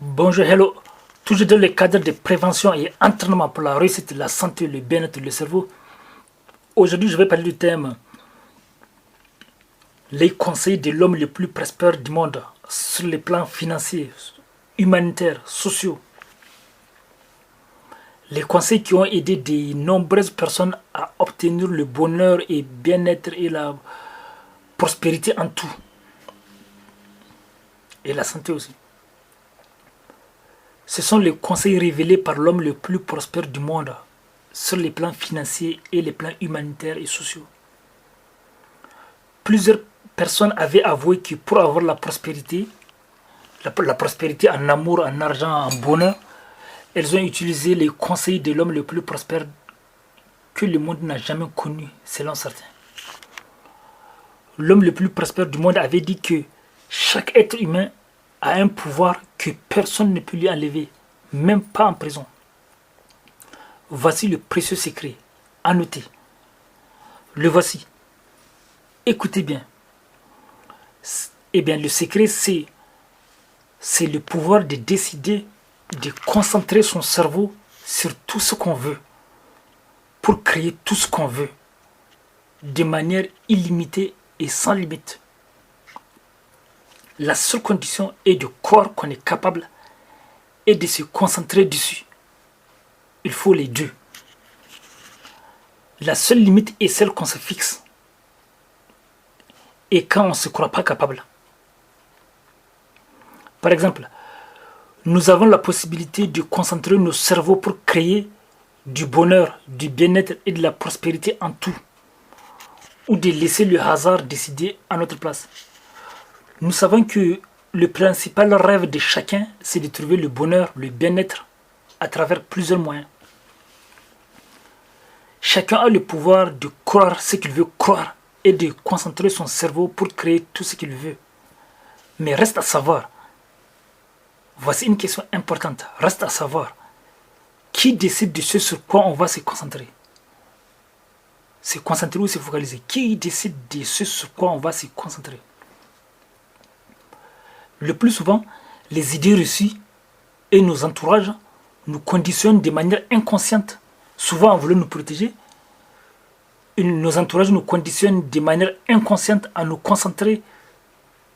Bonjour, hello. Toujours dans le cadre de prévention et entraînement pour la réussite de la santé, le bien-être, le cerveau. Aujourd'hui, je vais parler du thème les conseils de l'homme le plus prospère du monde sur les plans financiers, humanitaires, sociaux. Les conseils qui ont aidé de nombreuses personnes à obtenir le bonheur et bien-être et la prospérité en tout. Et la santé aussi. Ce sont les conseils révélés par l'homme le plus prospère du monde sur les plans financiers et les plans humanitaires et sociaux. Plusieurs personnes avaient avoué que pour avoir la prospérité en amour, en argent, en bonheur, elles ont utilisé les conseils de l'homme le plus prospère que le monde n'a jamais connu, selon certains. L'homme le plus prospère du monde avait dit que chaque être humain a un pouvoir que personne ne peut lui enlever, même pas en prison. Voici le précieux secret. À noter. Le voici. Écoutez bien. Eh bien, le secret, c'est le pouvoir de décider de concentrer son cerveau sur tout ce qu'on veut pour créer tout ce qu'on veut de manière illimitée et sans limite. La seule condition est de croire qu'on est capable et de se concentrer dessus. Il faut les deux. La seule limite est celle qu'on se fixe. Et quand on ne se croit pas capable. Par exemple, nous avons la possibilité de concentrer nos cerveaux pour créer du bonheur, du bien-être et de la prospérité en tout. Ou de laisser le hasard décider à notre place. Nous savons que le principal rêve de chacun, c'est de trouver le bonheur, le bien-être à travers plusieurs moyens. Chacun a le pouvoir de croire ce qu'il veut croire et de concentrer son cerveau pour créer tout ce qu'il veut. Mais reste à savoir, voici une question importante, reste à savoir, qui décide de ce sur quoi on va se concentrer? Se concentrer ou se focaliser? Qui décide de ce sur quoi on va se concentrer? Le plus souvent, les idées reçues et nos entourages nous conditionnent de manière inconsciente. Souvent, en voulant nous protéger, nos entourages nous conditionnent de manière inconsciente à nous concentrer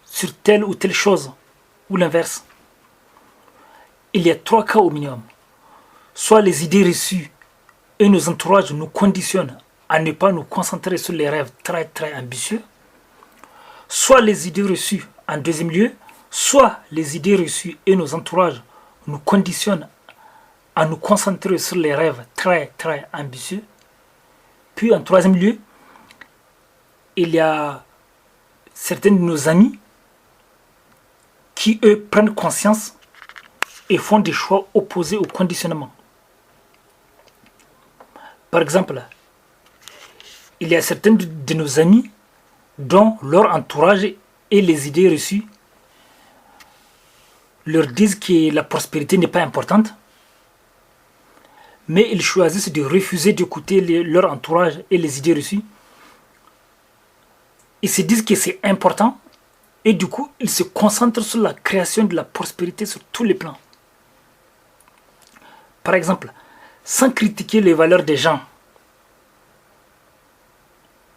sur telle ou telle chose, ou l'inverse. Il y a 3 cas au minimum. Soit les idées reçues et nos entourages nous conditionnent à ne pas nous concentrer sur les rêves très très ambitieux. Soit les idées reçues en deuxième lieu, soit les idées reçues et nos entourages nous conditionnent à nous concentrer sur les rêves très très ambitieux. Puis en troisième lieu, il y a certains de nos amis qui, eux, prennent conscience et font des choix opposés au conditionnement. Par exemple, il y a certains de nos amis dont leur entourage et les idées reçues leur disent que la prospérité n'est pas importante, mais ils choisissent de refuser d'écouter leur entourage et les idées reçues. Ils se disent que c'est important et du coup, ils se concentrent sur la création de la prospérité sur tous les plans. Par exemple, sans critiquer les valeurs des gens.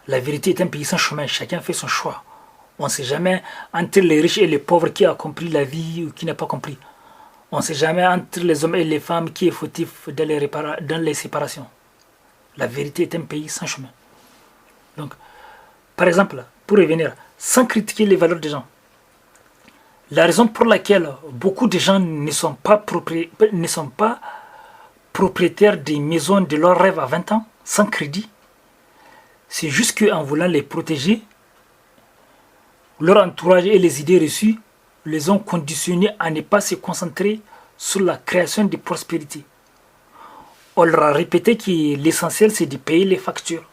La vérité est un pays sans chemin, chacun fait son choix. On ne sait jamais entre les riches et les pauvres qui a compris la vie ou qui n'a pas compris. On ne sait jamais entre les hommes et les femmes qui est fautif dans les séparations. La vérité est un pays sans chemin. Donc, par exemple, pour revenir, sans critiquer les valeurs des gens, la raison pour laquelle beaucoup de gens ne sont pas propriétaires des maisons de leurs rêves à 20 ans, sans crédit, c'est juste qu'en voulant les protéger, leur entourage et les idées reçues les ont conditionnés à ne pas se concentrer sur la création de prospérité. On leur a répété que l'essentiel c'est de payer les factures.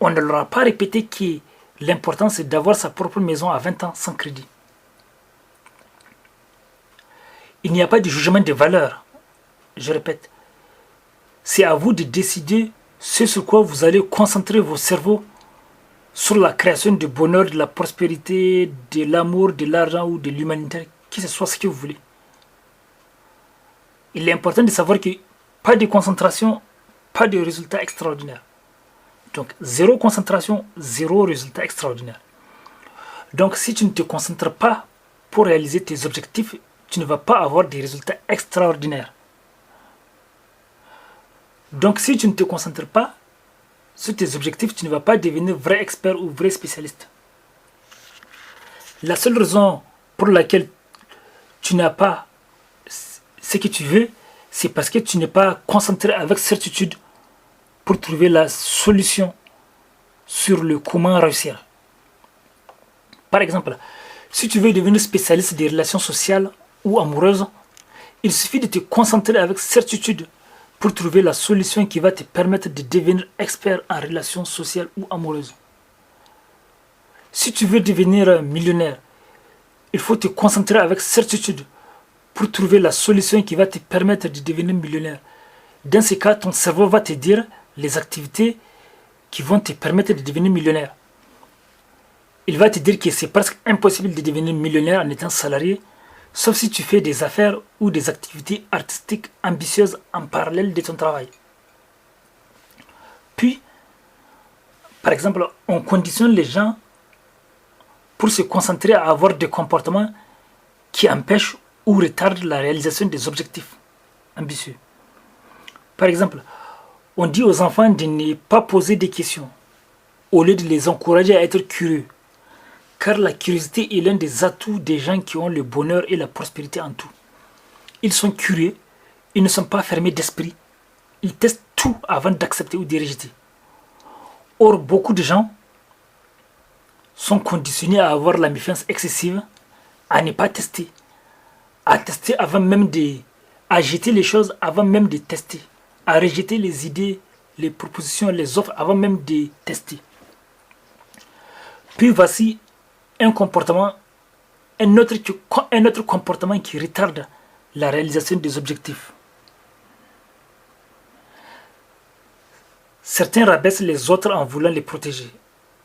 On ne leur a pas répété que l'important c'est d'avoir sa propre maison à 20 ans sans crédit. Il n'y a pas de jugement de valeur. Je répète, c'est à vous de décider ce sur quoi vous allez concentrer vos cerveaux sur la création du bonheur, de la prospérité, de l'amour, de l'argent ou de l'humanité, que ce soit ce que vous voulez. il est important de savoir que pas de concentration, pas de résultat extraordinaire. Donc, zéro concentration, zéro résultat extraordinaire. Donc, si tu ne te concentres pas pour réaliser tes objectifs, tu ne vas pas avoir des résultats extraordinaires. Donc, si tu ne te concentres pas sur tes objectifs, tu ne vas pas devenir vrai expert ou vrai spécialiste. La seule raison pour laquelle tu n'as pas ce que tu veux, c'est parce que tu n'es pas concentré avec certitude pour trouver la solution sur le comment réussir. Par exemple, si tu veux devenir spécialiste des relations sociales ou amoureuses, il suffit de te concentrer avec certitude pour trouver la solution qui va te permettre de devenir expert en relations sociales ou amoureuses. Si tu veux devenir millionnaire, il faut te concentrer avec certitude pour trouver la solution qui va te permettre de devenir millionnaire. Dans ce cas, ton cerveau va te dire les activités qui vont te permettre de devenir millionnaire. Il va te dire que c'est presque impossible de devenir millionnaire en étant salarié, sauf si tu fais des affaires ou des activités artistiques ambitieuses en parallèle de ton travail. Puis, par exemple, on conditionne les gens pour se concentrer à avoir des comportements qui empêchent ou retardent la réalisation des objectifs ambitieux. Par exemple, on dit aux enfants de ne pas poser des questions, au lieu de les encourager à être curieux. Car la curiosité est l'un des atouts des gens qui ont le bonheur et la prospérité en tout. Ils sont curieux, ils ne sont pas fermés d'esprit, ils testent tout avant d'accepter ou de rejeter. Or, beaucoup de gens sont conditionnés à avoir la méfiance excessive, à ne pas tester, à tester avant même à jeter les choses avant même de tester, à rejeter les idées, les propositions, les offres avant même de tester. Puis voici un autre comportement qui retarde la réalisation des objectifs. Certains rabaissent les autres en voulant les protéger,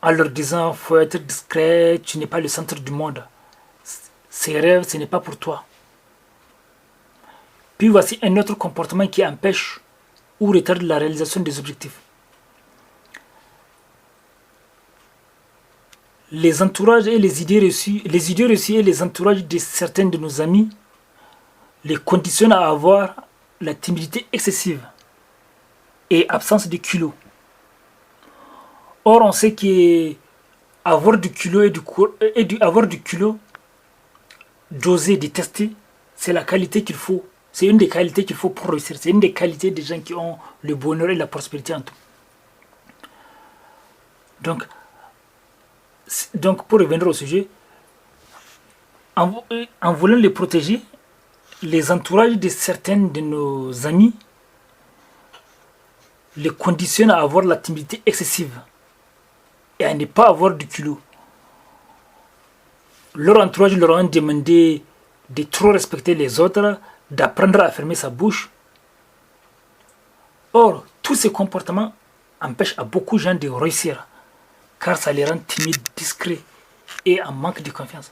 en leur disant « faut être discret, tu n'es pas le centre du monde. Ces rêves, ce n'est pas pour toi. » Puis voici un autre comportement qui empêche ou retarde la réalisation des objectifs. Les entourages et les idées reçues et les entourages de certains de nos amis les conditionnent à avoir la timidité excessive et absence de culot. Or, on sait qu'avoir du culot avoir du culot, d'oser, de tester, c'est la qualité qu'il faut. C'est une des qualités qu'il faut pour réussir. C'est une des qualités des gens qui ont le bonheur et la prospérité en tout. Donc pour revenir au sujet, en voulant les protéger, les entourages de certains de nos amis les conditionnent à avoir la timidité excessive et à ne pas avoir du culot. Leur entourage leur a demandé de trop respecter les autres, d'apprendre à fermer sa bouche. Or, tous ces comportements empêchent à beaucoup de gens de réussir, car ça les rend timides, discrets et en manque de confiance.